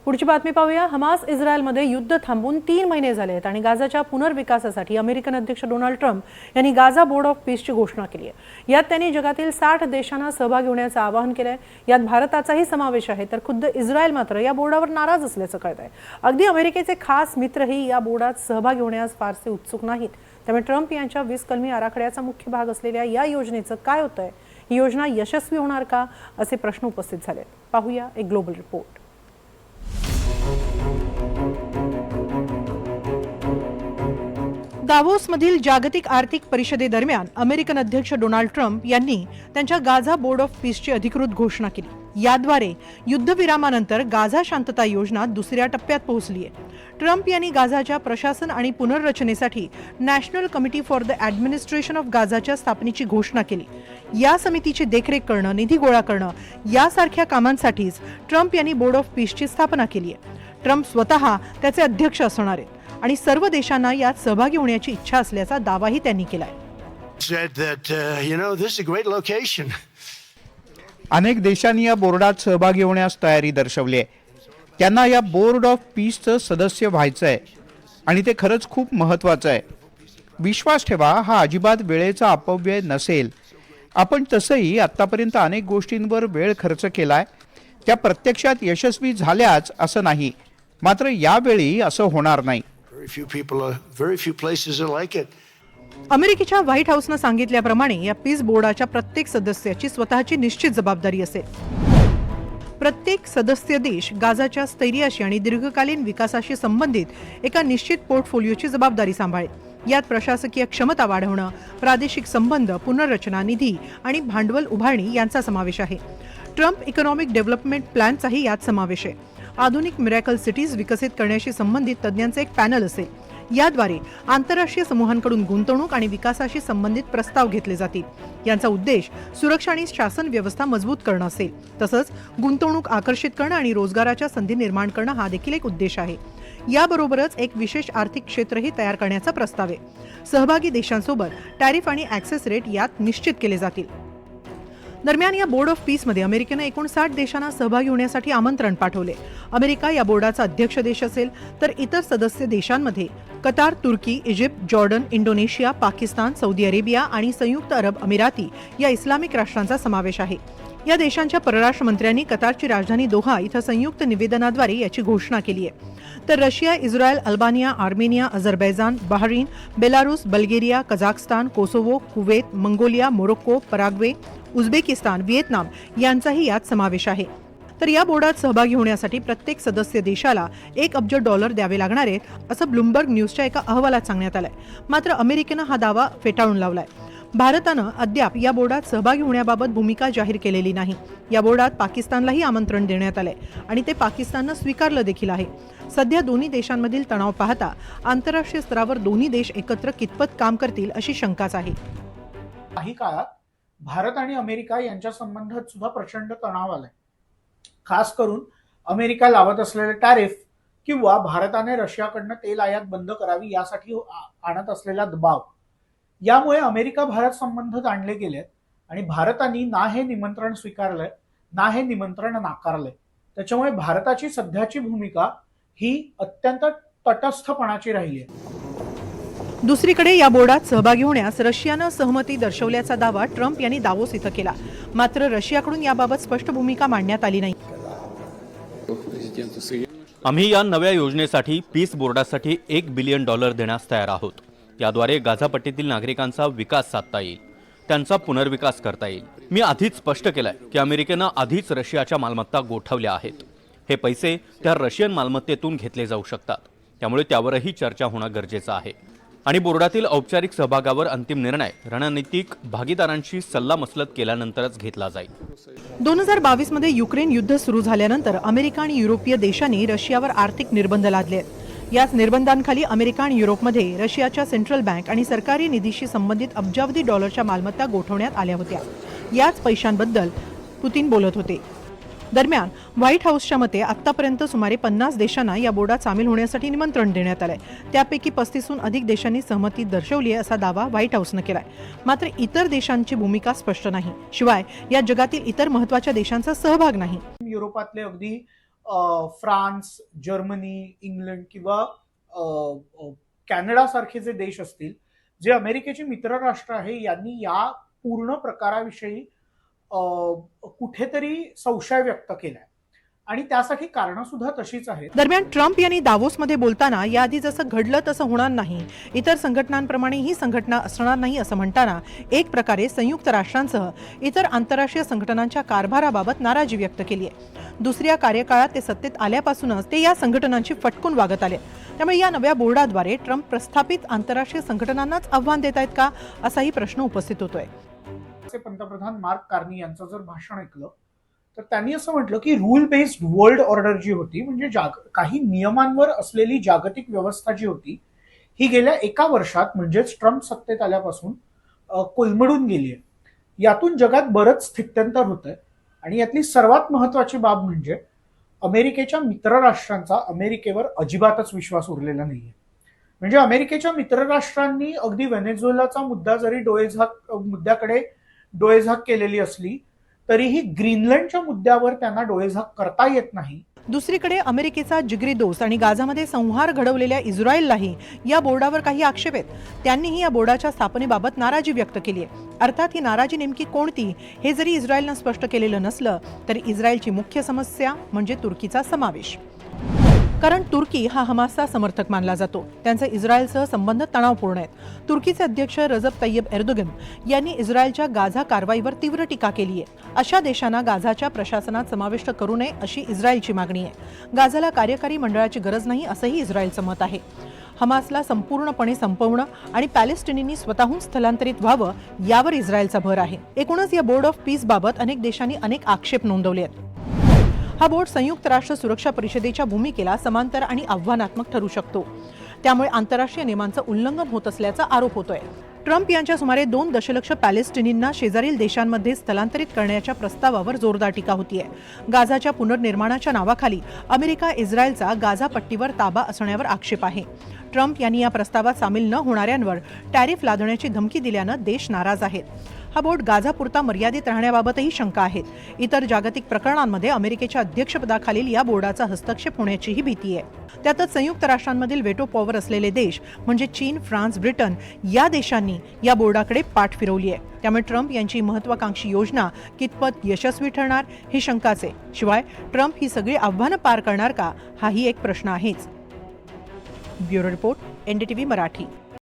पुढची बातमी पाहूया। हमास इस्रायलमध्ये युद्ध थांबून 3 महिने झाले आहेत आणि गाझाच्या पुनर्विकासासाठी अमेरिकन अध्यक्ष डोनाल्ड ट्रम्प यांनी गाझा बोर्ड ऑफ पीसची घोषणा केली आहे। यात त्यांनी जगातील 60 देशांना सहभागी होण्याचं आवाहन केलंय। यात भारताचाही समावेश आहे, तर खुद्द इस्रायल मात्र या बोर्डावर नाराज असल्याचं कळतंय। अगदी अमेरिकेचे खास मित्रही या बोर्डात सहभागी होण्यास फारसे उत्सुक नाहीत। त्यामुळे ट्रम्प यांच्या 20 कलमी आराखड्याचा मुख्य भाग असलेल्या या योजनेचं काय होतंय? ही योजना यशस्वी होणार का, असे प्रश्न उपस्थित झालेत। पाहूया एक ग्लोबल रिपोर्ट। दावोसमधील जागतिक आर्थिक परिषदेदरम्यान अमेरिकन अध्यक्ष डोनाल्ड ट्रम्प यांनी त्यांच्या गाझा बोर्ड ऑफ पीसची अधिकृत घोषणा केली। याद्वारे युद्धविरामानंतर गाझा शांतता योजना दुसऱ्या टप्प्यात पोहोचली आहे। ट्रम्प यांनी गाझाच्या प्रशासन आणि पुनर्रचनेसाठी national committee for the administration of गाझाच्या स्थापनेची घोषणा केली। या समितीची देखरेख करणं, निधी गोळा करणं यासारख्या कामांसाठीच ट्रम्प यांनी बोर्ड ऑफ पीसची स्थापना केली आहे। ट्रम्प स्वतः त्याचे अध्यक्ष असणार आहेत आणि सर्व देशांना यात सहभागी होण्याची इच्छा असल्याचा दावाही त्यांनी केलाय। अनेक देशांनी या बोर्डात सहभागी होण्यास तयारी दर्शवली आहे। त्यांना या बोर्ड ऑफ पीसचं सदस्य व्हायचं आहे आणि ते खरंच खूप महत्त्वाचं आहे। विश्वास ठेवा, हा अजिबात वेळेचा अपव्यय नसेल। आपण तसंही आतापर्यंत अनेक गोष्टींवर वेळ खर्च केलाय, त्या प्रत्यक्षात यशस्वी झाल्याच असं नाही, मात्र यावेळी असं होणार नाही। अमेरिकेच्या व्हाईट हाऊसनं सांगितल्याप्रमाणे या पीस बोर्डाच्या प्रत्येक सदस्याची स्वतःची निश्चित जबाबदारी असेल। प्रत्येक सदस्य देश गाझाच्या स्थैर्याशी आणि दीर्घकालीन विकासाशी संबंधित एका निश्चित पोर्टफोलिओची जबाबदारी सांभाळेल। यात प्रशासकीय क्षमता वाढवणं, प्रादेशिक संबंध, पुनर्रचना, निधी आणि भांडवल उभारणी यांचा समावेश आहे। ट्रम्प इकॉनॉमिक डेव्हलपमेंट प्लॅनचाही यात समावेश आहे। आधुनिक मिरॅकल सिटीज विकसित करण्याशी संबंधित तज्ज्ञांचे एक पॅनल असेल। याद्वारे आंतरराष्ट्रीय समूहांकडून गुंतवणूक आणि विकासाशी संबंधित प्रस्ताव घेतले जातील। यांचा उद्देश सुरक्षा आणि शासन व्यवस्था मजबूत करणं असेल। तसंच गुंतवणूक आकर्षित करणं आणि रोजगाराच्या संधी निर्माण करणं हा देखील एक उद्देश आहे। याबरोबरच एक विशेष आर्थिक क्षेत्रही तयार करण्याचा प्रस्ताव आहे। सहभागी देशांसोबत टॅरिफ आणि ॲक्सेस रेट यात निश्चित केले जातील। दरम्यान या बोर्ड ऑफ पीसमध्ये अमेरिकेनं 59 देशांना सहभागी होण्यासाठी आमंत्रण पाठवले। अमेरिका या बोर्डाचा अध्यक्ष देश असेल, तर इतर सदस्य देशांमध्ये कतार, तुर्की, Egypt, Jordan, Indonesia, Pakistan, Saudi Arabia आणि संयुक्त अरब अमिराती या इस्लामिक राष्ट्रांचा समावेश आहे। या देशांच्या परराष्ट्र मंत्र्यांनी कतारची राजधानी दोहा इथं संयुक्त निवेदनाद्वारे याची घोषणा केली आहे। तर Russia, Israel, Albania, Armenia, Azerbaijan, Bahrain, Belarus, Bulgaria, Kazakhstan, Kosovo, Kuwait, Mongolia, Morocco, Paraguay, Uzbekistan, Vietnam यांचाही यात समावेश आहे। तर या बोर्डात सहभागी होण्यासाठी प्रत्येक सदस्य देशाला $1 अब्ज द्यावे लागणार आहेत, असं ब्लूमबर्ग न्यूजच्या एका अहवालात सांगण्यात आलंय। मात्र अमेरिकेनं हा दावा फेटाळून लावलाय। भारतानं अद्याप या बोर्डात सहभागी होण्याबाबत भूमिका जाहीर केलेली नाही। या बोर्डात पाकिस्तानलाही आमंत्रण देण्यात आलंय आणि ते पाकिस्ताननं स्वीकारलं देखील आहे। सध्या दोन्ही देशांमधील तणाव पाहता आंतरराष्ट्रीय स्तरावर दोन्ही देश एकत्र कितपत काम करतील अशी शंकाच आहे। काही काळात भारत आणि अमेरिका यांच्या संबंधात सुद्धा प्रचंड तणाव आलाय। खास करून अमेरिका लावत असलेले टॅरिफ किंवा भारताने रशियाकडनं तेल आयात बंद करावी यासाठी आणत असलेला दबाव, यामुळे अमेरिका भारत संबंध ताणले गेलेत आणि भारताने ना हे निमंत्रण स्वीकारलंय ना हे निमंत्रण नाकारलंय। त्याच्यामुळे भारताची सध्याची भूमिका ही अत्यंत तटस्थपणाची राहिली आहे। दुसरीकडे या बोर्डात सहभागी होण्यास रशियानं सहमती दर्शवल्याचा दावा ट्रम्प यांनी दावोस इथं केला। मात्र रशियाकडून याबाबत स्पष्ट भूमिका मांडण्यात आली नाही। आम्ही या नव्या योजनेसाठी पीस बोर्डासाठी $1 बिलियन देण्यास तयार आहोत। याद्वारे गाझापट्टीतील नागरिकांचा विकास साधता येईल, त्यांचा पुनर्विकास करता येईल। मी आधीच स्पष्ट केलंय की अमेरिकेनं आधीच रशियाच्या मालमत्ता गोठवल्या आहेत। हे पैसे त्या रशियन मालमत्तेतून घेतले जाऊ शकतात, त्यामुळे त्यावरही चर्चा होणं गरजेचं आहे आणि बोर्डातील औपचारिक सहभागावर अंतिम निर्णय रणनीतिक भागीदारांशी सल्लामसलत केल्यानंतरच घेतला जाईल। 2022 मध्ये युक्रेन युद्ध सुरू झाल्यानंतर अमेरिका आणि युरोपीय देशांनी रशियावर आर्थिक निर्बंध लादले आहेत। याच निर्बंधांखाली अमेरिका आणि युरोपमध्ये रशियाच्या सेंट्रल बँक आणि सरकारी निधीशी संबंधित अब्जावधी डॉलरच्या मालमत्ता गोठवण्यात आल्या होत्या। याच पैशांबद्दल पुतिन बोलत होते। दरम्यान व्हाईट हाऊसच्या मते आतापर्यंत सुमारे 50 देशांना या बोर्डात सामील होण्यासाठी निमंत्रण देण्यात आलंय। त्यापैकी 35हून अधिक देशांनी सहमती दर्शवली आहे असा दावा व्हाईट हाऊसनं केलाय। मात्र इतर देशांची भूमिका स्पष्ट नाही। शिवाय या जगातील इतर महत्त्वाच्या देशांचा सहभाग नाही। युरोपातले अगदी फ्रान्स, जर्मनी, इंग्लंड किंवा कॅनडा सारखे जे देश असतील, जे अमेरिकेचे मित्र राष्ट्र आहे, यांनी या पूर्ण प्रकाराविषयी कुठेतरी संशय व्यक्त केलाय आणि त्यासाठी कारणं सुद्धा तशीच आहेत. दरम्यान ट्रम्प यांनी दावोसमध्ये बोलताना याआधी जसं घडलं तसं होणार नाही, इतर संघटनांप्रमाणे ही संघटना असणार नाही असं म्हणताना एक प्रकारे संयुक्त राष्ट्रांसह इतर आंतरराष्ट्रीय संघटनांच्या कारभाराबाबत नाराजी व्यक्त केली आहे. दुसऱ्या कार्यकाळात ते सत्तेत आल्यापासूनच ते या संघटनांची फटकून वागत आले. त्यामुळे या नव्या बोर्डाद्वारे ट्रम्प प्रस्थापित आंतरराष्ट्रीय संघटनांनाच आव्हान देत आहेत का, असाही प्रश्न उपस्थित होतोय. पंतप्रधान मार्क कार्नी यांचं जर भाषण ऐकलं तर त्यांनी असं म्हटलं की रूल बेस्ड वर्ल्ड ऑर्डर जी होती, म्हणजे काही नियमांवर असलेली जागतिक व्यवस्था जी होती, ही गेल्या एका वर्षात म्हणजेच ट्रम्प सत्तेत आल्यापासून कोलमडून गेली आहे. यातून जगात बरंच स्थित्यंतर होतंय आणि यातली सर्वात महत्वाची बाब म्हणजे अमेरिकेच्या मित्रराष्ट्रांचा अमेरिकेवर अजिबातच विश्वास उरलेला नाहीये. म्हणजे अमेरिकेच्या मित्रराष्ट्रांनी अगदी व्हेनेझुएलाचा मुद्दा जरी मुद्द्याकडे डोळेझाक केलेली असली तरीही ग्रीनलंडच्या मुद्द्यावर त्यांना डोळेझाक करता येत नाही. दुसरीकडे अमेरिकेचा जिगरी दोस्त आणि गाझामध्ये संहार घडवलेल्या इस्रायललाही या बोर्डावर काही आक्षेप आहेत. त्यांनीही या बोर्डाच्या स्थापनेबाबत नाराजी व्यक्त केली आहे. अर्थात ही नाराजी नेमकी कोणती हे जरी इस्रायलनं स्पष्ट केलेलं नसलं तरी इस्रायलची मुख्य समस्या म्हणजे तुर्कीचा समावेश. कारण तुर्की हा हमासचा समर्थक मानला जातो. त्यांचे इस्रायलसह संबंध तणावपूर्ण आहेत. तुर्कीचे अध्यक्ष रजब तय्यब एर्दोगन यांनी इस्रायलच्या गाझा कारवाईवर तीव्र टीका केली आहे. अशा देशांना गाझाच्या प्रशासनात समाविष्ट करू नये अशी इस्रायलची मागणी आहे. गाझाला कार्यकारी मंडळाची गरज नाही असंही इस्रायलचं मत आहे. हमासला संपूर्णपणे संपवणं आणि पॅलेस्टिनींनी स्वतःहून स्थलांतरित व्हावं यावर इस्रायलचा भर आहे. एकूणच या बोर्ड ऑफ पीस बाबत अनेक देशांनी अनेक आक्षेप नोंदवले आहेत. हा बोर्ड संयुक्त राष्ट्र सुरक्षा परिषदेच्या भूमिकेला समांतर आणि आव्हानात्मक ठरू शकतो. त्यामुळे आंतरराष्ट्रीय नियमांचं उल्लंघन होत असल्याचा आरोप होतोय. ट्रम्प यांच्या सुमारे 2 दशलक्ष पॅलेस्टिनींना शेजारील देशांमध्ये स्थलांतरित करण्याच्या प्रस्तावावर जोरदार टीका होतीये. गाझाच्या पुनर्निर्माणाच्या नावाखाली अमेरिका इस्रायलचा गाझा पट्टीवर ताबा असण्यावर आक्षेप आहे. ट्रम्प यांनी या प्रस्तावात सामील न होणाऱ्यांवर टॅरिफ लादण्याची धमकी दिल्यानं देश नाराज आहेत. हा बोर्ड गाझापुरता मर्यादित राहण्याबाबतही शंका आहेत. इतर जागतिक प्रकरणांमध्ये अमेरिकेच्या अध्यक्षपदाखालील या बोर्डाचा हस्तक्षेप होण्याचीही भीती आहे. त्यातच संयुक्त राष्ट्रांमधील वेटो पॉवर असलेले देश म्हणजे चीन, फ्रान्स, ब्रिटन या देशांनी या बोर्डाकडे पाठ फिरवली आहे. त्यामुळे ट्रम्प यांची महत्वाकांक्षी योजना कितपत यशस्वी ठरणार ही शंकाच आहे. शिवाय ट्रम्प ही सगळी आव्हानं पार करणार का, हाही एक प्रश्न आहेच. Bureau report, NDTV Marathi.